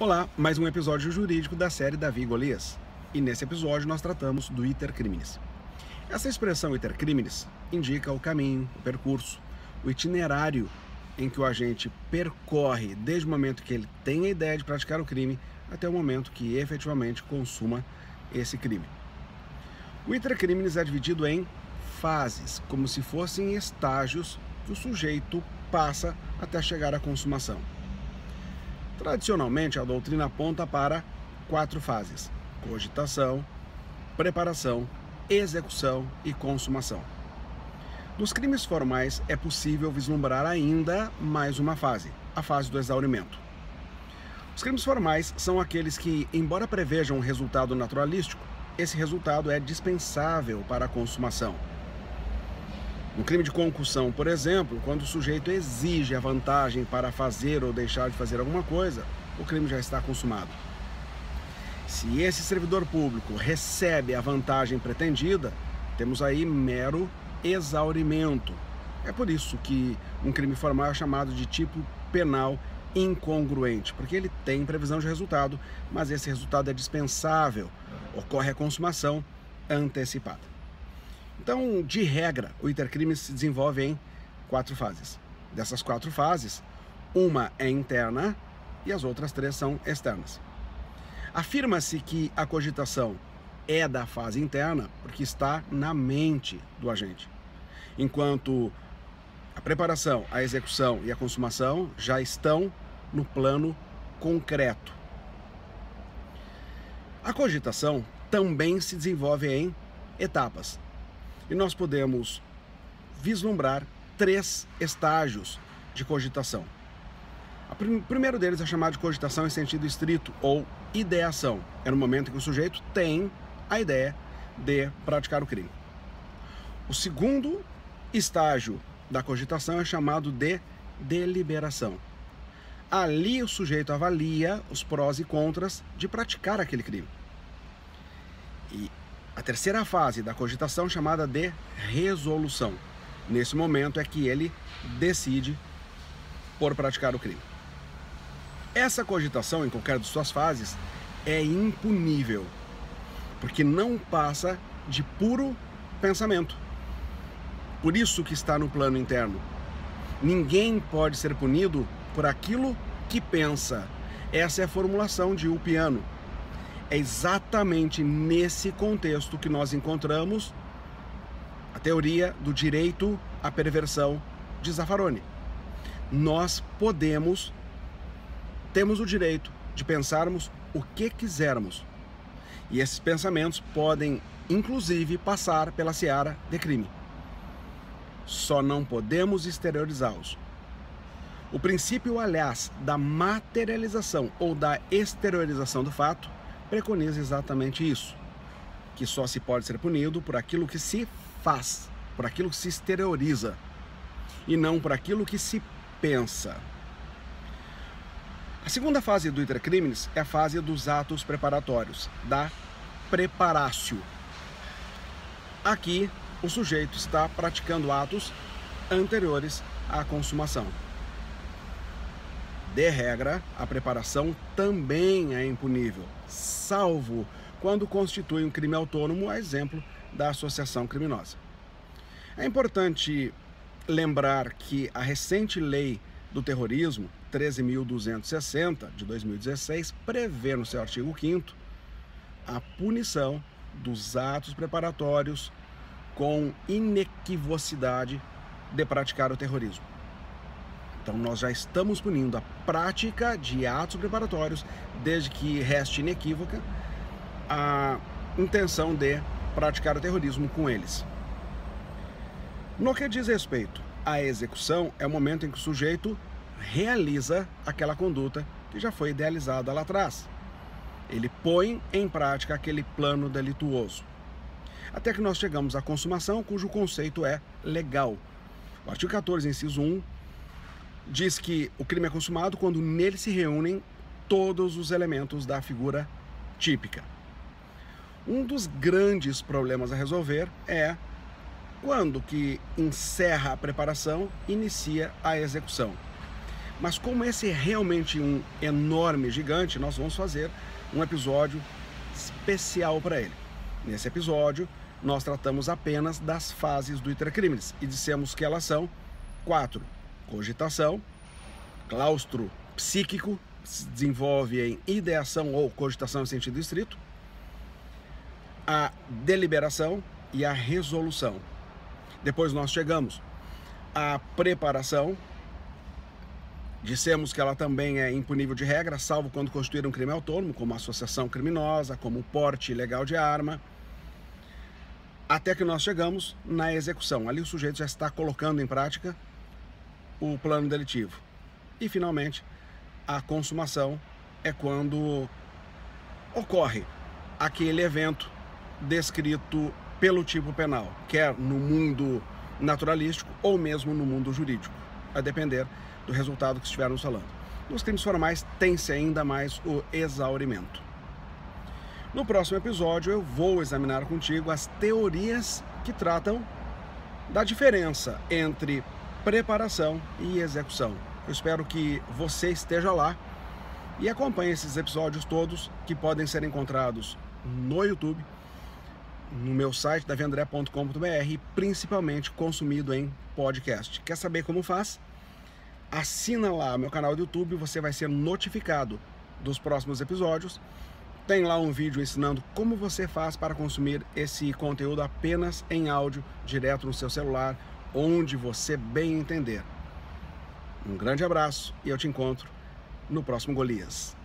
Olá, mais um episódio jurídico da série Davi e Golias. E nesse episódio nós tratamos do iter criminis. Essa expressão iter criminis indica o caminho, o percurso, o itinerário em que o agente percorre desde o momento que ele tem a ideia de praticar o crime até o momento que efetivamente consuma esse crime. O iter criminis é dividido em fases, como se fossem estágios que o sujeito passa até chegar à consumação. Tradicionalmente, a doutrina aponta para 4 fases: cogitação, preparação, execução e consumação. Nos crimes formais é possível vislumbrar ainda mais uma fase, a fase do exaurimento. Os crimes formais são aqueles que, embora prevejam um resultado naturalístico, esse resultado é dispensável para a consumação. No crime de concussão, por exemplo, quando o sujeito exige a vantagem para fazer ou deixar de fazer alguma coisa, o crime já está consumado. Se esse servidor público recebe a vantagem pretendida, temos aí mero exaurimento. É por isso que um crime formal é chamado de tipo penal incongruente, porque ele tem previsão de resultado, mas esse resultado é dispensável, ocorre a consumação antecipada. Então, de regra, o iter criminis se desenvolve em 4 fases. Dessas 4 fases, uma é interna e as outras 3 são externas. Afirma-se que a cogitação é da fase interna porque está na mente do agente, enquanto a preparação, a execução e a consumação já estão no plano concreto. A cogitação também se desenvolve em etapas. E nós podemos vislumbrar 3 estágios de cogitação. O primeiro deles é chamado de cogitação em sentido estrito, ou ideação. É no momento em que o sujeito tem a ideia de praticar o crime. O segundo estágio da cogitação é chamado de deliberação. Ali o sujeito avalia os prós e contras de praticar aquele crime. E a terceira fase da cogitação é chamada de resolução. Nesse momento é que ele decide por praticar o crime. Essa cogitação, em qualquer de suas fases, é impunível, porque não passa de puro pensamento. Por isso que está no plano interno. Ninguém pode ser punido por aquilo que pensa. Essa é a formulação de Ulpiano. É exatamente nesse contexto que nós encontramos a teoria do direito à perversão de Zaffaroni. Nós temos o direito de pensarmos o que quisermos. E esses pensamentos podem, inclusive, passar pela seara de crime. Só não podemos exteriorizá-los. O princípio, aliás, da materialização ou da exteriorização do fato preconiza exatamente isso, que só se pode ser punido por aquilo que se faz, por aquilo que se exterioriza, e não por aquilo que se pensa. A segunda fase do iter criminis é a fase dos atos preparatórios, da preparatio. Aqui, o sujeito está praticando atos anteriores à consumação. De regra, a preparação também é impunível, salvo quando constitui um crime autônomo, a exemplo da associação criminosa. É importante lembrar que a recente lei do terrorismo, 13.260, de 2016, prevê no seu artigo 5º a punição dos atos preparatórios com inequivocidade de praticar o terrorismo. Então nós já estamos punindo a prática de atos preparatórios, desde que reste inequívoca a intenção de praticar o terrorismo com eles. No que diz respeito à execução, é o momento em que o sujeito realiza aquela conduta que já foi idealizada lá atrás. Ele põe em prática aquele plano delituoso. Até que nós chegamos à consumação, cujo conceito é legal. O artigo 14, inciso 1, diz que o crime é consumado quando nele se reúnem todos os elementos da figura típica. Um dos grandes problemas a resolver é quando que encerra a preparação, inicia a execução. Mas como esse é realmente um enorme gigante, nós vamos fazer um episódio especial para ele. Nesse episódio, nós tratamos apenas das fases do iter criminis e dissemos que elas são 4. Cogitação, claustro psíquico, se desenvolve em ideação ou cogitação em sentido estrito, a deliberação e a resolução. Depois nós chegamos à preparação. Dissemos que ela também é impunível de regra, salvo quando constituir um crime autônomo, como associação criminosa, como porte ilegal de arma, até que nós chegamos na execução. Ali o sujeito já está colocando em prática o plano delitivo. E, finalmente, a consumação é quando ocorre aquele evento descrito pelo tipo penal, quer no mundo naturalístico ou mesmo no mundo jurídico, a depender do resultado que estivermos falando. Nos crimes formais tem-se ainda mais o exaurimento. No próximo episódio eu vou examinar contigo as teorias que tratam da diferença entre preparação e execução. Eu espero que você esteja lá e acompanhe esses episódios todos, que podem ser encontrados no YouTube, no meu site daviandré.com.br e principalmente consumido em podcast. Quer saber como faz? Assina lá meu canal do YouTube, você vai ser notificado dos próximos episódios. Tem lá um vídeo ensinando como você faz para consumir esse conteúdo apenas em áudio, direto no seu celular, onde você bem entender. Um grande abraço e eu te encontro no próximo Golias.